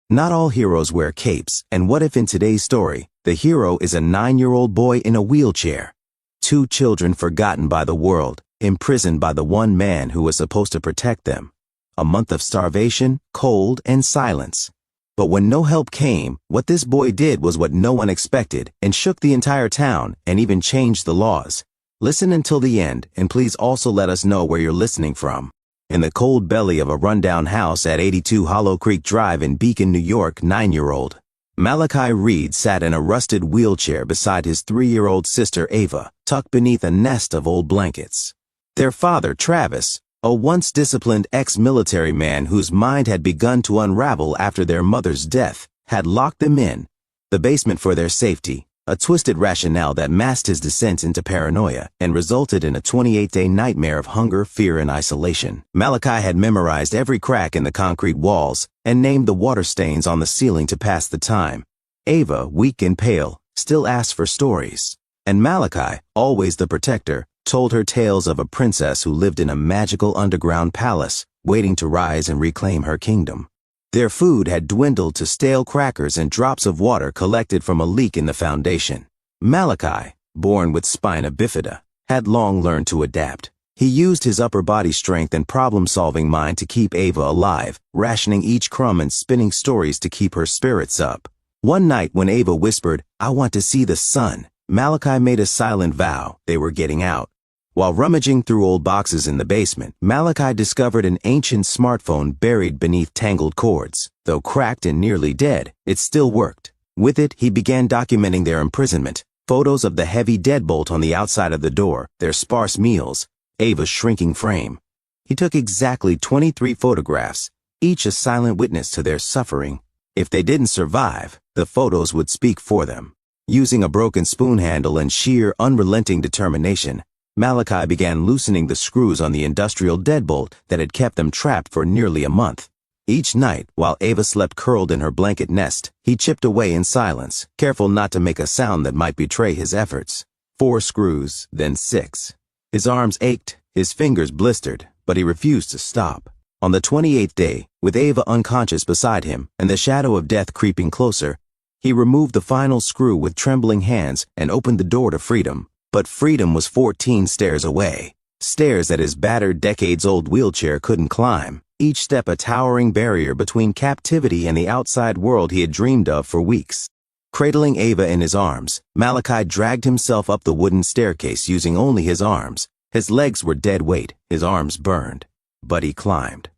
Not all heroes wear capes, and what if in today's story, the hero is a 9-year-old boy in a wheelchair? Two children forgotten by the world, imprisoned by the one man who was supposed to protect them. A month of starvation, cold, and silence. But when no help came, what this boy did was what no one expected and shook the entire town and even changed the laws. Listen until the end, and please also let us know where you're listening from. In the cold belly of a rundown house at 82 Hollow Creek Drive in Beacon, New York, 9-year-old Malachi Reed sat in a rusted wheelchair beside his 3-year-old sister Ava, tucked beneath a nest of old blankets. Their father, Travis, a once disciplined ex-military man whose mind had begun to unravel after their mother's death, had locked them in the basement for their safety, a twisted rationale that masked his descent into paranoia and resulted in a 28-day nightmare of hunger, fear, and isolation. Malachi had memorized every crack in the concrete walls and named the water stains on the ceiling to pass the time. Ava, weak and pale, still asked for stories. And Malachi, always the protector, told her tales of a princess who lived in a magical underground palace, waiting to rise and reclaim her kingdom. Their food had dwindled to stale crackers and drops of water collected from a leak in the foundation. Malachi, born with spina bifida, had long learned to adapt. He used his upper body strength and problem-solving mind to keep Ava alive, rationing each crumb and spinning stories to keep her spirits up. One night when Ava whispered, "I want to see the sun," Malachi made a silent vow they were getting out. While rummaging through old boxes in the basement, Malachi discovered an ancient smartphone buried beneath tangled cords. Though cracked and nearly dead, it still worked. With it, he began documenting their imprisonment, photos of the heavy deadbolt on the outside of the door, their sparse meals, Ava's shrinking frame. He took exactly 23 photographs, each a silent witness to their suffering. If they didn't survive, the photos would speak for them. Using a broken spoon handle and sheer, unrelenting determination, Malachi began loosening the screws on the industrial deadbolt that had kept them trapped for nearly a month. Each night, while Ava slept curled in her blanket nest, he chipped away in silence, careful not to make a sound that might betray his efforts. 4 screws, then 6. His arms ached, his fingers blistered, but he refused to stop. On the 28th day, with Ava unconscious beside him and the shadow of death creeping closer, he removed the final screw with trembling hands and opened the door to freedom. But freedom was 14 stairs away, stairs that his battered, decades-old wheelchair couldn't climb, each step a towering barrier between captivity and the outside world he had dreamed of for weeks. Cradling Ava in his arms, Malachi dragged himself up the wooden staircase using only his arms. His legs were dead weight, his arms burned, but he climbed.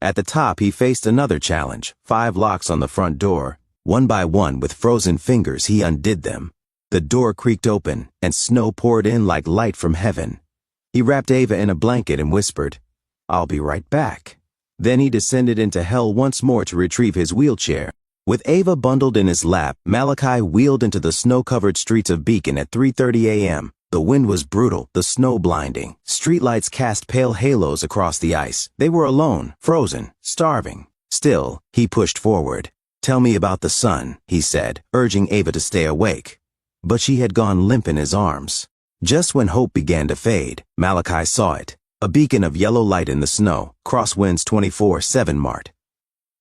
At the top, he faced another challenge, 5 locks on the front door. One by one, with frozen fingers, he undid them. The door creaked open, and snow poured in like light from heaven. He wrapped Ava in a blanket and whispered, "I'll be right back." Then he descended into hell once more to retrieve his wheelchair. With Ava bundled in his lap, Malachi wheeled into the snow-covered streets of Beacon at 3:30 a.m. The wind was brutal, the snow blinding. Streetlights cast pale halos across the ice. They were alone, frozen, starving. Still, he pushed forward. "Tell me about the sun," he said, urging Ava to stay awake. But she had gone limp in his arms. Just when hope began to fade, Malachi saw it, a beacon of yellow light in the snow, Crosswinds 24/7 marked.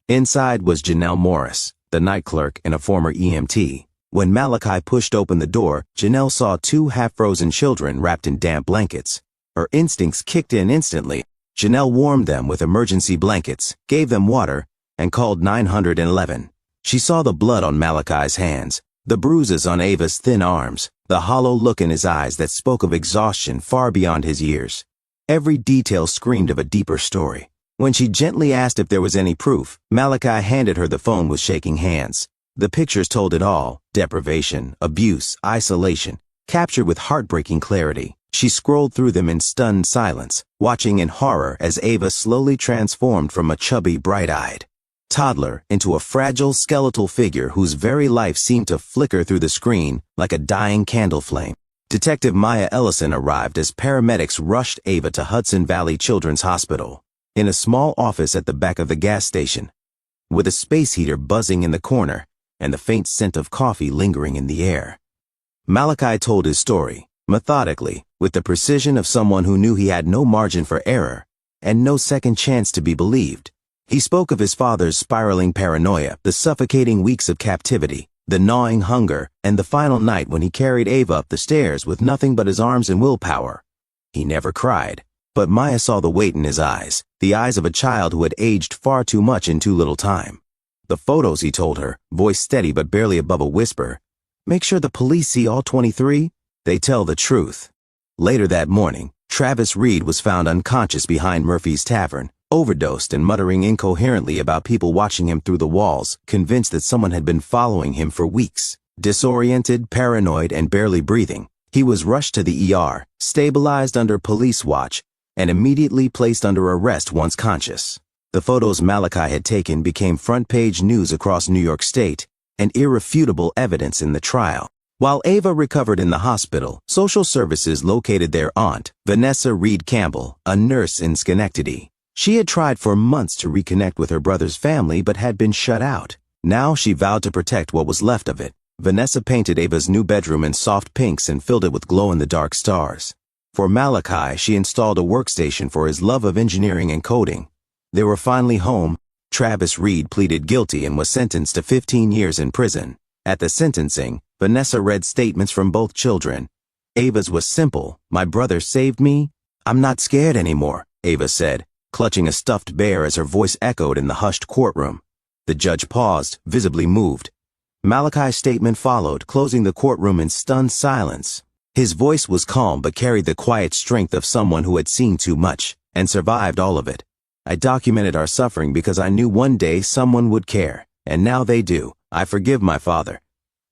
Inside was Janelle Morris, the night clerk and a former EMT. When Malachi pushed open the door, Janelle saw 2 half-frozen children wrapped in damp blankets. Her instincts kicked in instantly. Janelle warmed them with emergency blankets, gave them water, and called 911. She saw the blood on Malachi's hands, the bruises on Ava's thin arms, the hollow look in his eyes that spoke of exhaustion far beyond his years. Every detail screamed of a deeper story. When she gently asked if there was any proof, Malachi handed her the phone with shaking hands. The pictures told it all: deprivation, abuse, isolation, captured with heartbreaking clarity. She scrolled through them in stunned silence, watching in horror as Ava slowly transformed from a chubby, bright-eyed toddler into a fragile, skeletal figure whose very life seemed to flicker through the screen like a dying candle flame. Detective Maya Ellison arrived as paramedics rushed Ava to Hudson Valley Children's Hospital. In a small office at the back of the gas station, with a space heater buzzing in the corner and the faint scent of coffee lingering in the air, Malachi told his story, methodically, with the precision of someone who knew he had no margin for error and no second chance to be believed. He spoke of his father's spiraling paranoia, the suffocating weeks of captivity, the gnawing hunger, and the final night when he carried Ava up the stairs with nothing but his arms and willpower. He never cried, but Maya saw the weight in his eyes, the eyes of a child who had aged far too much in too little time. The photos, he told her, voice steady but barely above a whisper. Make sure the police see all 23. They tell the truth. Later that morning, Travis Reed was found unconscious behind Murphy's Tavern, overdosed and muttering incoherently about people watching him through the walls, convinced that someone had been following him for weeks. Disoriented, paranoid, and barely breathing, he was rushed to the ER, stabilized under police watch, and immediately placed under arrest once conscious. The photos Malachi had taken became front-page news across New York State and irrefutable evidence in the trial. While Ava recovered in the hospital, social services located their aunt, Vanessa Reed Campbell, a nurse in Schenectady. She had tried for months to reconnect with her brother's family but had been shut out. Now she vowed to protect what was left of it. Vanessa painted Ava's new bedroom in soft pinks and filled it with glow-in-the-dark stars. For Malachi, she installed a workstation for his love of engineering and coding. They were finally home. Travis Reed pleaded guilty and was sentenced to 15 years in prison. At the sentencing, Vanessa read statements from both children. Ava's was simple. My brother saved me. I'm not scared anymore, Ava said, clutching a stuffed bear as her voice echoed in the hushed courtroom. The judge paused, visibly moved. Malachi's statement followed, closing the courtroom in stunned silence. His voice was calm but carried the quiet strength of someone who had seen too much and survived all of it. I documented our suffering because I knew one day someone would care, and now they do. I forgive my father,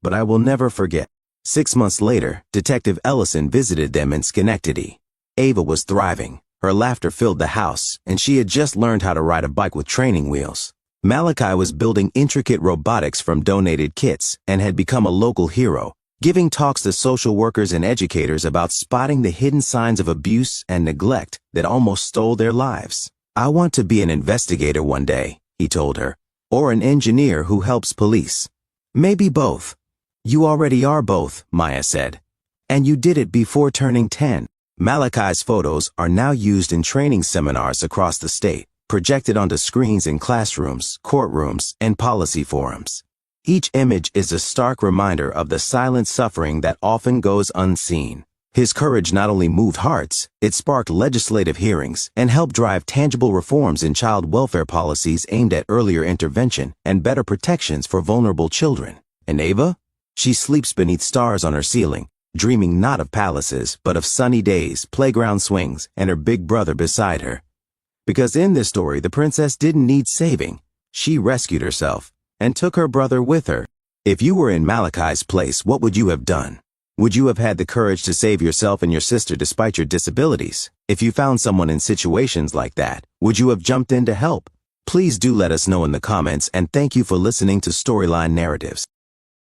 but I will never forget. 6 months later, Detective Ellison visited them in Schenectady. Ava was thriving. Her laughter filled the house, and she had just learned how to ride a bike with training wheels. Malachi was building intricate robotics from donated kits and had become a local hero, giving talks to social workers and educators about spotting the hidden signs of abuse and neglect that almost stole their lives. I want to be an investigator one day, he told her, or an engineer who helps police. Maybe both. You already are both, Maya said. And you did it before turning 10. Malachi's photos are now used in training seminars across the state, projected onto screens in classrooms, courtrooms, and policy forums. Each image is a stark reminder of the silent suffering that often goes unseen. His courage not only moved hearts, it sparked legislative hearings and helped drive tangible reforms in child welfare policies aimed at earlier intervention and better protections for vulnerable children. And Ava? She sleeps beneath stars on her ceiling, dreaming not of palaces, but of sunny days, playground swings, and her big brother beside her. Because in this story, the princess didn't need saving. She rescued herself and took her brother with her. If you were in Malachi's place, what would you have done? Would you have had the courage to save yourself and your sister despite your disabilities? If you found someone in situations like that, would you have jumped in to help? Please do let us know in the comments, and thank you for listening to Storyline Narratives.